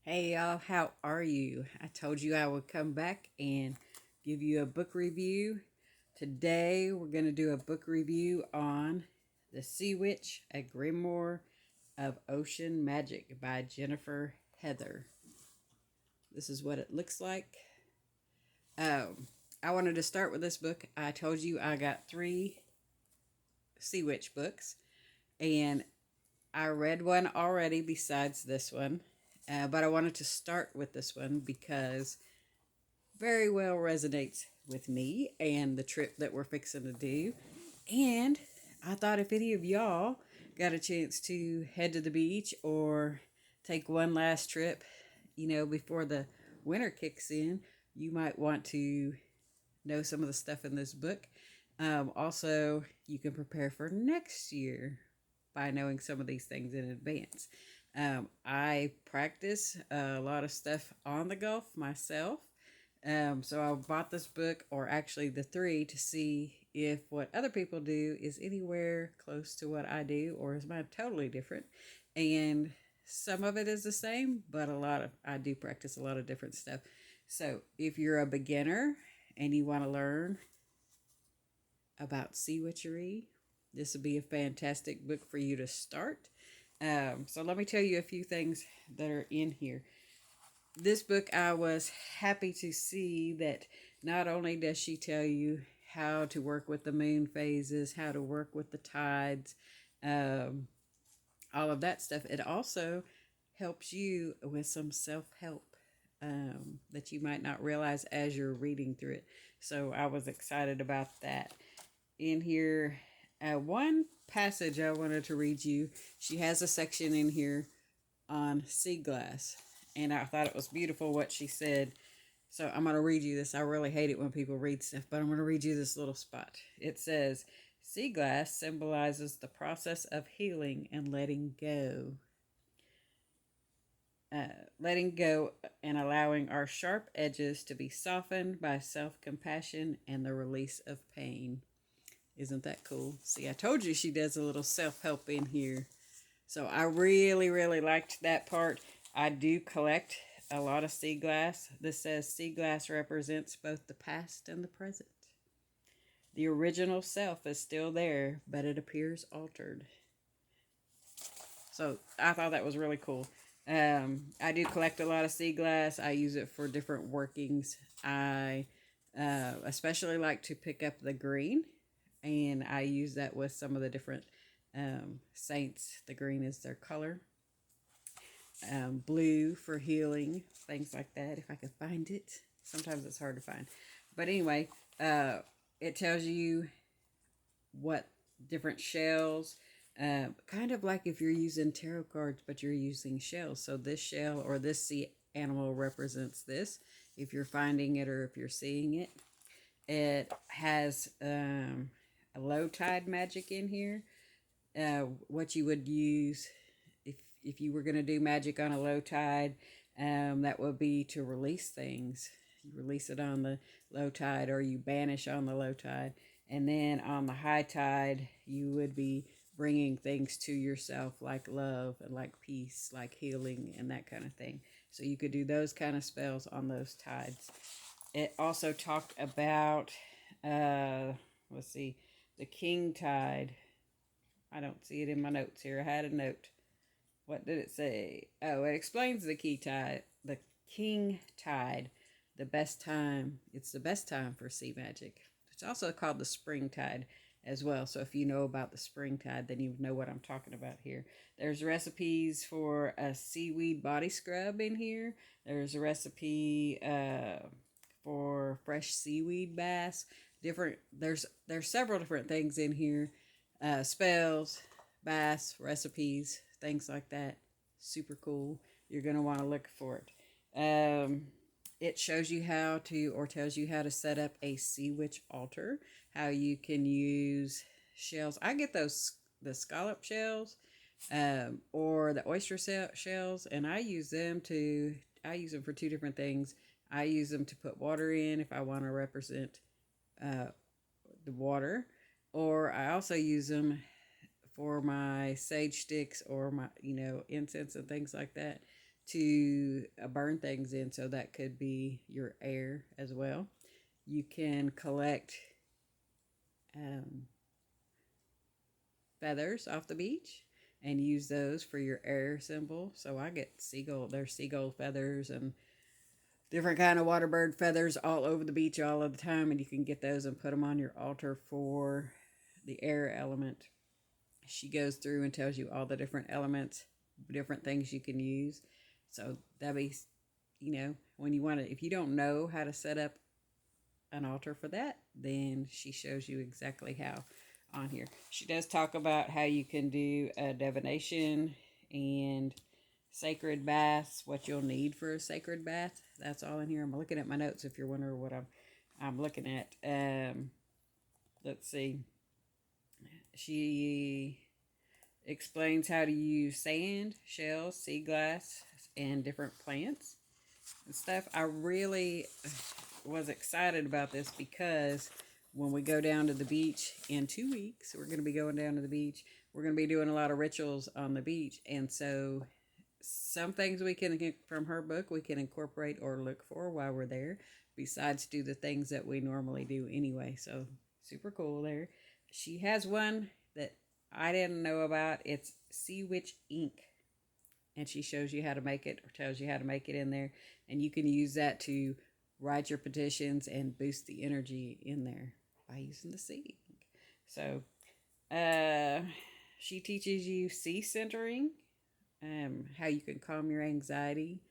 Hey y'all, how are you? I told you I would come back and give you a book review. Today we're going to do a book review on The Sea Witch, a Grimoire of Ocean Magic by Jennifer Heather. This is what it looks like. Um, I wanted to start with this book. I told you I got three Sea Witch books, and I read one already besides this one. But I wanted to start with this one because very well resonates with me and the trip that we're fixing to do. And I thought if any of y'all got a chance to head to the beach or take one last trip, before the winter kicks in, you might want to know some of the stuff in this book. Also, you can prepare for next year by knowing some of these things in advance. I practice a lot of stuff on the Gulf myself. So I bought this book, or actually the three, to see if what other people do is anywhere close to what I do, or is mine totally different. And some of it is the same, but I do practice a lot of different stuff. So if you're a beginner and you want to learn about sea witchery, this would be a fantastic book for you to start. So let me tell you a few things that are in here. This book, I was happy to see that not only does she tell you how to work with the moon phases, how to work with the tides, um, all of that stuff, it also helps you with some self help that you might not realize as you're reading through it. So I was excited about that. In here, one passage I wanted to read you, she has a section in here on sea glass. And I thought it was beautiful what she said. So I'm going to read you this. I really hate it when people read stuff, but I'm going to read you this little spot. It says, sea glass symbolizes the process of healing and letting go. Letting go and allowing our sharp edges to be softened by self compassion and the release of pain. Isn't that cool? See, I told you she does a little self help in here. So I really, really liked that part. I do collect a lot of sea glass. This says sea glass represents both the past and the present. The original self is still there, but it appears altered. So I thought that was really cool. I do collect a lot of sea glass. I use it for different workings. I especially like to pick up the green, and I use that with some of the different saints. The green is their color. Blue for healing, things like that, if I could find it. Sometimes it's hard to find. But anyway, it tells you what different shells, kind of like if you're using tarot cards, but you're using shells. So this shell or this sea animal represents this, if you're finding it or if you're seeing it. It has a low tide magic in here. What you would use if you were going to do magic on a low tide, that would be to release things. You release it on the low tide, or you banish on the low tide. And then on the high tide, you would be bringing things to yourself like love and like peace, like healing and that kind of thing. So you could do those kind of spells on those tides. It also talked about, let's see, the king tide. I don't see it in my notes here. I had a note. What did it say? Oh, it explains the key tide, the king tide, the best time. It's the best time for sea magic. It's also called the spring tide as well. So if you know about the spring tide, then you know what I'm talking about here. There's recipes for a seaweed body scrub in here. There's a recipe for fresh seaweed baths. There's several different things in here. Spells, baths, recipes, things like that. Super cool. You're going to want to look for it. It shows you how to, or tells you how to set up a sea witch altar, how you can use shells. I get the scallop shells, or the oyster shells, and I use them for two different things. I use them to put water in if I want to represent uh, the water, or I also use them for my sage sticks or my incense and things like that. to burn things in. So that could be your air as well. You can collect feathers off the beach and use those for your air symbol. So I get there's seagull feathers and different kind of water bird feathers all over the beach all of the time, and you can get those and put them on your altar for the air element. She goes through and tells you all the different elements, different things you can use. So that'd be, when you want to, if you don't know how to set up an altar for that, then she shows you exactly how on here. She does talk about how you can do a divination and sacred baths, what you'll need for a sacred bath. That's all in here. I'm looking at my notes if you're wondering what I'm looking at. Let's see. She explains how to use sand, shells, sea glass, and different plants and stuff. I really was excited about this because when we go down to the beach in 2 weeks, we're going to be going down to the beach. We're going to be doing a lot of rituals on the beach. And so some things we can get from her book, we can incorporate or look for while we're there, besides do the things that we normally do anyway. So super cool there. She has one that I didn't know about. It's Sea Witch ink. And she shows you how to make it, or tells you how to make it in there. And you can use that to write your petitions and boost the energy in there by using the sea ink. So she teaches you sea centering, how you can calm your anxiety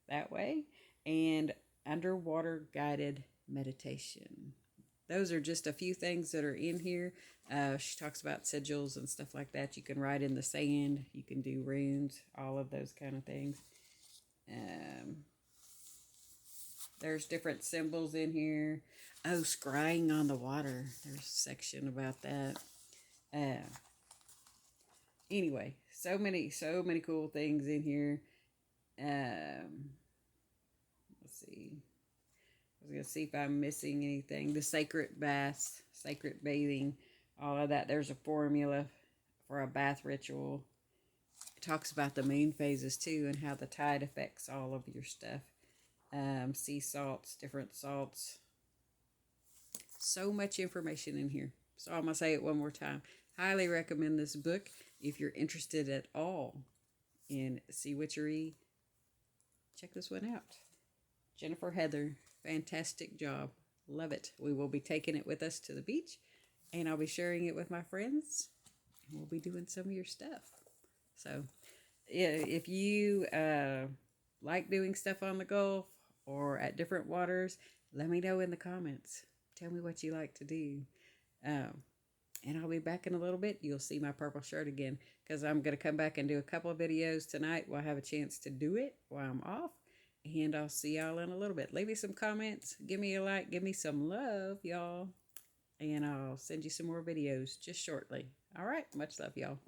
that way, and underwater guided meditation. Those are just a few things that are in here. She talks about sigils and stuff like that. You can write in the sand. You can do runes, all of those kind of things. There's different symbols in here. Oh, scrying on the water. There's a section about that. Anyway, so many cool things in here. Let's see. I was going to see if I'm missing anything. The sacred baths, sacred bathing, all of that. There's a formula for a bath ritual. It talks about the moon phases too and how the tide affects all of your stuff. Sea salts, different salts. So much information in here. So I'm going to say it one more time. Highly recommend this book if you're interested at all in sea witchery. Check this one out. Jennifer Heather, fantastic job. Love it. We will be taking it with us to the beach, and I'll be sharing it with my friends, and we'll be doing some of your stuff. So if you like doing stuff on the Gulf or at different waters, let me know in the comments. Tell me what you like to do. And I'll be back in a little bit. You'll see my purple shirt again, because I'm going to come back and do a couple of videos tonight while I have a chance to do it while I'm off. And I'll see y'all in a little bit. Leave me some comments. Give me a like. Give me some love, y'all. And I'll send you some more videos just shortly. All right. Much love, y'all.